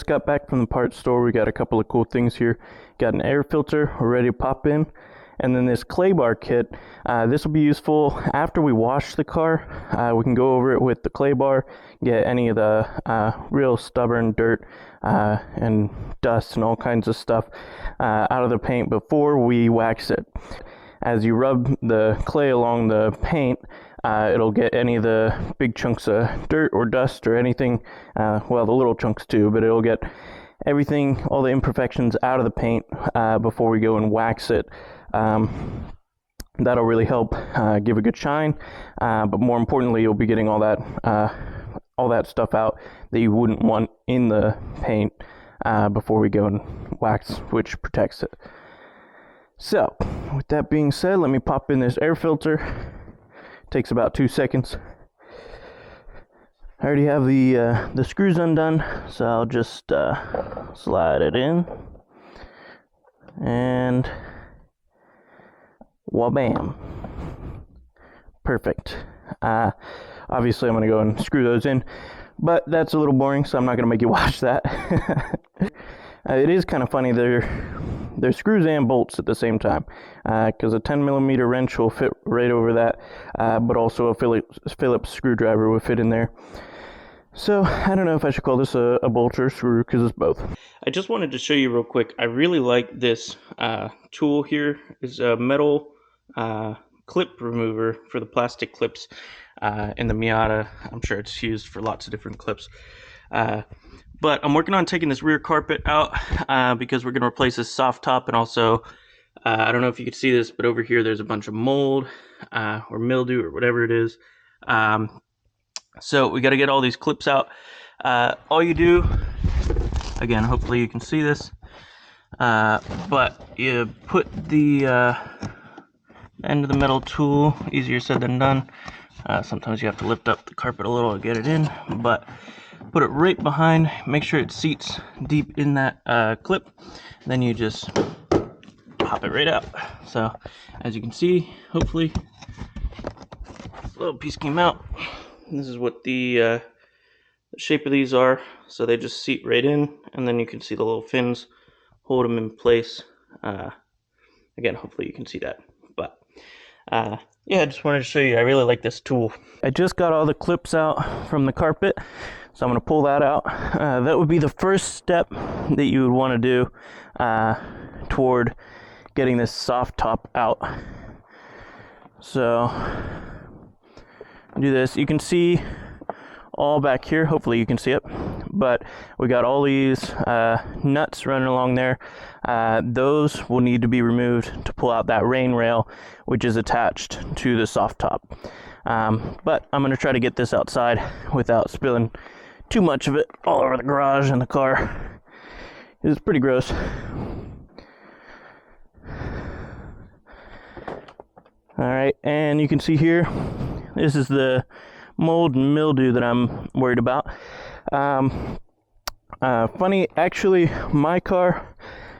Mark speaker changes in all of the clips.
Speaker 1: just got back from the parts store. We got a couple of cool things here. Got an air filter, we're ready to pop in. And then this clay bar kit, this will be useful after we wash the car. We can go over it with the clay bar, get any of the real stubborn dirt and dust and all kinds of stuff out of the paint before we wax it. As you rub the clay along the paint, it'll get any of the big chunks of dirt or dust or anything, well, the little chunks too, but it'll get everything, all the imperfections out of the paint before we go and wax it. That'll really help give a good shine, but more importantly, you'll be getting all that stuff out that you wouldn't want in the paint before we go and wax, which protects it. So, with that being said, let me pop in this air filter. Takes about 2 seconds. I already have the screws undone, so I'll just slide it in, and wha-bam. Perfect. Obviously I'm going to go and screw those in, but that's a little boring, so I'm not going to make you watch that. It is kind of funny, they're screws and bolts at the same time, because a 10mm wrench will fit right over that, but also a Phillips screwdriver will fit in there. So I don't know if I should call this a bolt or a screw, because it's both. I just wanted to show you real quick, I really like this tool here. It's a metal clip remover for the plastic clips in the Miata. I'm sure it's used for lots of different clips. But I'm working on taking this rear carpet out because we're going to replace this soft top, and also, I don't know if you can see this, but over here there's a bunch of mold or mildew or whatever it is. So we got to get all these clips out. All you do, again, hopefully you can see this, but you put the end of the metal tool, easier said than done. Sometimes you have to lift up the carpet a little to get it in, but put it right behind, make sure it seats deep in that clip, then you just pop it right out. So as you can see, hopefully this little piece came out. This is what the shape of these are, so they just seat right in, and then you can see the little fins hold them in place. Again, hopefully you can see that, but yeah, I just wanted to show you, I really like this tool. I just got all the clips out from the carpet, so I'm going to pull that out. That would be the first step that you would want to do toward getting this soft top out. So, do this. You can see all back here, hopefully you can see it, but we got all these nuts running along there. Those will need to be removed to pull out that rain rail, which is attached to the soft top. But I'm going to try to get this outside without spilling too much of it all over the garage and the car. It's pretty gross. Alright, and you can see here, this is the mold and mildew that I'm worried about. Funny, actually, my car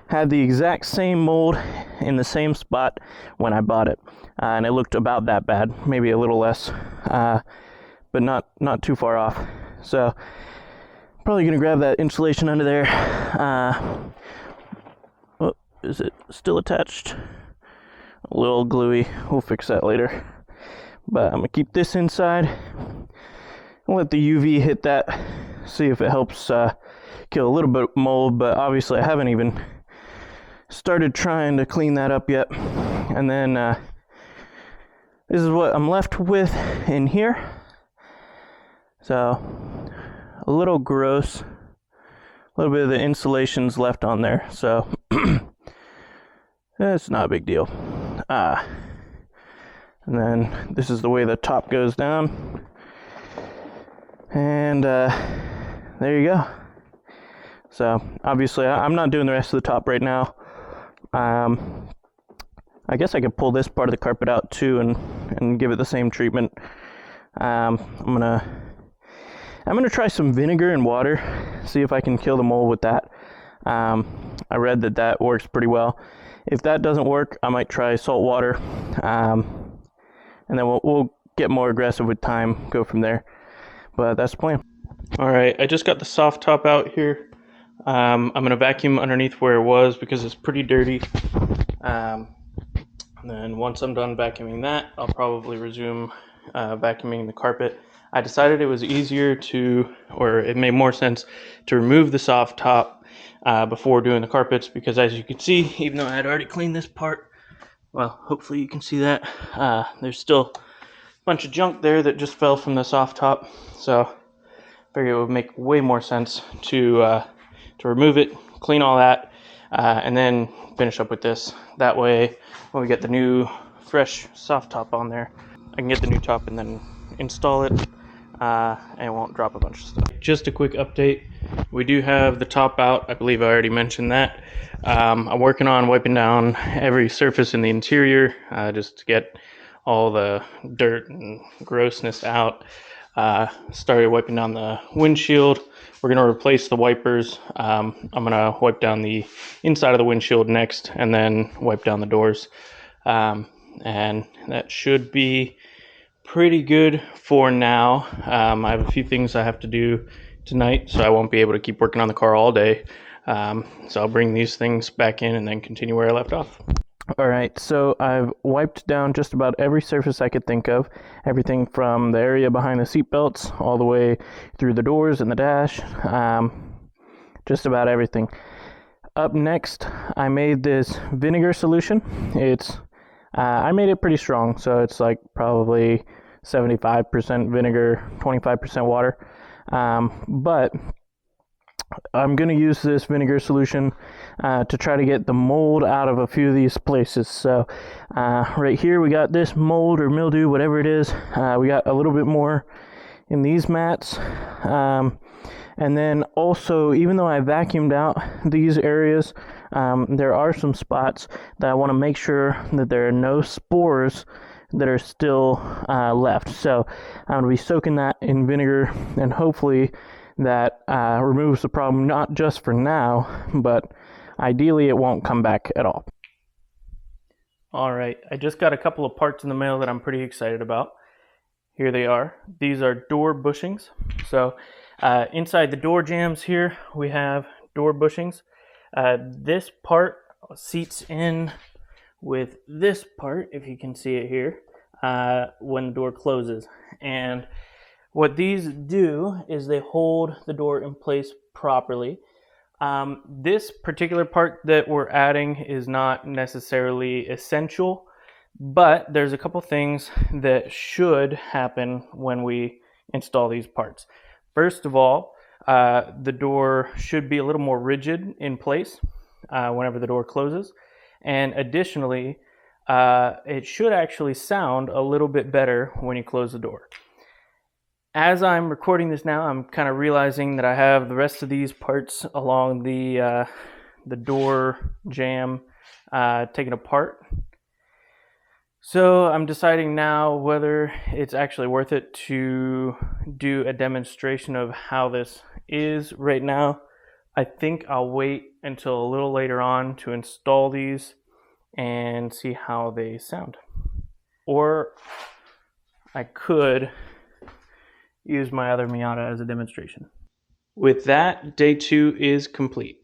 Speaker 1: had the exact same mold in the same spot when I bought it, and it looked about that bad, maybe a little less, but not too far off. So probably gonna grab that insulation under there. Oh, is it still attached? A little gluey. We'll fix that later. But I'm gonna keep this inside and let the UV hit that, see if it helps kill a little bit of mold. But obviously I haven't even started trying to clean that up yet. And then this is what I'm left with in here. So a little gross, a little bit of the insulation's left on there, so it's not a big deal. And then this is the way the top goes down, and there you go. So obviously I'm not doing the rest of the top right now. I guess I could pull this part of the carpet out too and give it the same treatment. I'm gonna try some vinegar and water, see if I can kill the mold with that. I read that works pretty well. If that doesn't work, I might try salt water, and then we'll get more aggressive with time, go from there. But that's the plan. All right, I just got the soft top out here. I'm going to vacuum underneath where it was because it's pretty dirty. And then once I'm done vacuuming that, I'll probably resume vacuuming the carpet. I decided it was easier to, or it made more sense to remove the soft top before doing the carpets, because as you can see, even though I had already cleaned this part, well, hopefully you can see that, there's still a bunch of junk there that just fell from the soft top. So I figured it would make way more sense to remove it, clean all that, and then finish up with this. That way, when we get the new fresh soft top on there, I can get the new top and then install it, and it won't drop a bunch of stuff. Just a quick update. We do have the top out. I believe I already mentioned that. I'm working on wiping down every surface in the interior, just to get all the dirt and grossness out. Started wiping down the windshield. We're going to replace the wipers. I'm going to wipe down the inside of the windshield next, and then wipe down the doors. And that should be pretty good for now. I have a few things I have to do tonight, so I won't be able to keep working on the car all day. So I'll bring these things back in and then continue where I left off. All right, so I've wiped down just about every surface I could think of. Everything from the area behind the seat belts all the way through the doors and the dash. Just about everything. Up next, I made this vinegar solution. I made it pretty strong, so it's like probably 75% vinegar, 25% water. But I'm going to use this vinegar solution to try to get the mold out of a few of these places. So right here we got this mold or mildew, whatever it is. We got a little bit more in these mats. And then also, even though I vacuumed out these areas, there are some spots that I want to make sure that there are no spores that are still left. So I'm going to be soaking that in vinegar, and hopefully that removes the problem, not just for now, but ideally it won't come back at all. All right, I just got a couple of parts in the mail that I'm pretty excited about. Here they are. These are door bushings. So inside the door jambs here, we have door bushings. This part seats in with this part, if you can see it here, when the door closes. And what these do is they hold the door in place properly. This particular part that we're adding is not necessarily essential, but there's a couple things that should happen when we install these parts. First of all, the door should be a little more rigid in place whenever the door closes. And additionally, it should actually sound a little bit better when you close the door. As I'm recording this now, I'm kind of realizing that I have the rest of these parts along the door jamb taken apart. So I'm deciding now whether it's actually worth it to do a demonstration of how this is. Right now, I think I'll wait until a little later on to install these and see how they sound. Or I could use my other Miata as a demonstration. With that, day 2 is complete.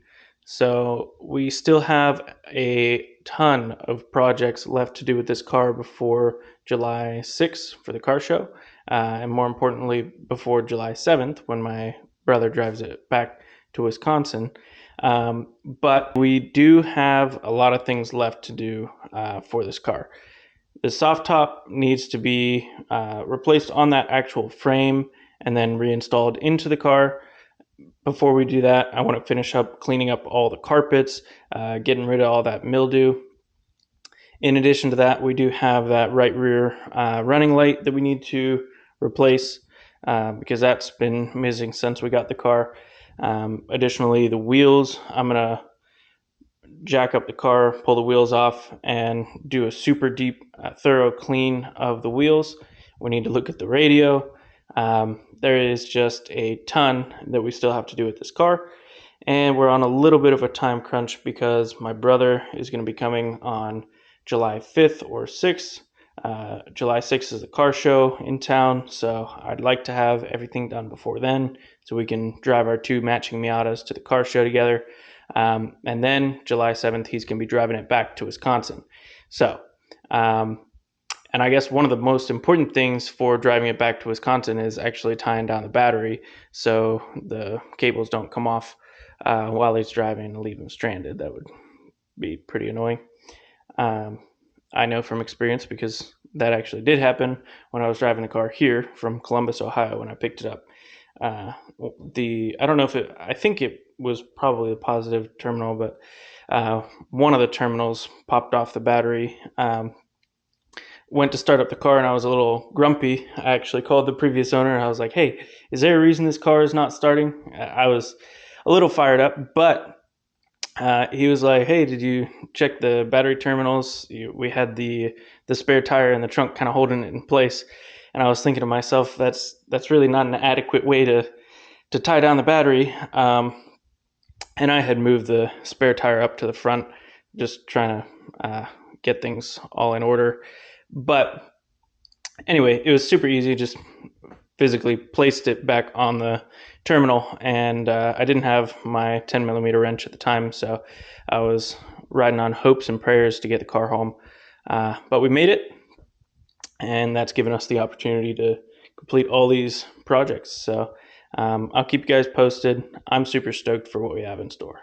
Speaker 1: So we still have a ton of projects left to do with this car before July 6th for the car show, and more importantly, before July 7th when my brother drives it back to Wisconsin. But we do have a lot of things left to do for this car. The soft top needs to be replaced on that actual frame and then reinstalled into the car. Before we do that, I want to finish up cleaning up all the carpets, getting rid of all that mildew. In addition to that, we do have that right rear running light that we need to replace because that's been missing since we got the car. Additionally, the wheels, I'm going to jack up the car, pull the wheels off, and do a super deep, thorough clean of the wheels. We need to look at the radio. There is just a ton that we still have to do with this car, and we're on a little bit of a time crunch because my brother is going to be coming on July 5th or 6th July 6th is the car show in town, so I'd like to have everything done before then so we can drive our 2 matching Miatas to the car show together. And then July 7th, he's going to be driving it back to Wisconsin. So, and I guess one of the most important things for driving it back to Wisconsin is actually tying down the battery so the cables don't come off while he's driving and leave him stranded. That would be pretty annoying. I know from experience because that actually did happen when I was driving the car here from Columbus, Ohio, when I picked it up. I don't know if I think it was probably a positive terminal, but one of the terminals popped off the battery. Went to start up the car and I was a little grumpy. I actually called the previous owner and I was like, hey, is there a reason this car is not starting? I was a little fired up, but he was like, hey, did you check the battery terminals? We had the spare tire in the trunk kind of holding it in place. And I was thinking to myself, that's really not an adequate way to tie down the battery. And I had moved the spare tire up to the front, just trying to get things all in order. But anyway, it was super easy. Just physically placed it back on the terminal, and I didn't have my 10 millimeter wrench at the time, so I was riding on hopes and prayers to get the car home. But we made it, and that's given us the opportunity to complete all these projects. So I'll keep you guys posted. I'm super stoked for what we have in store.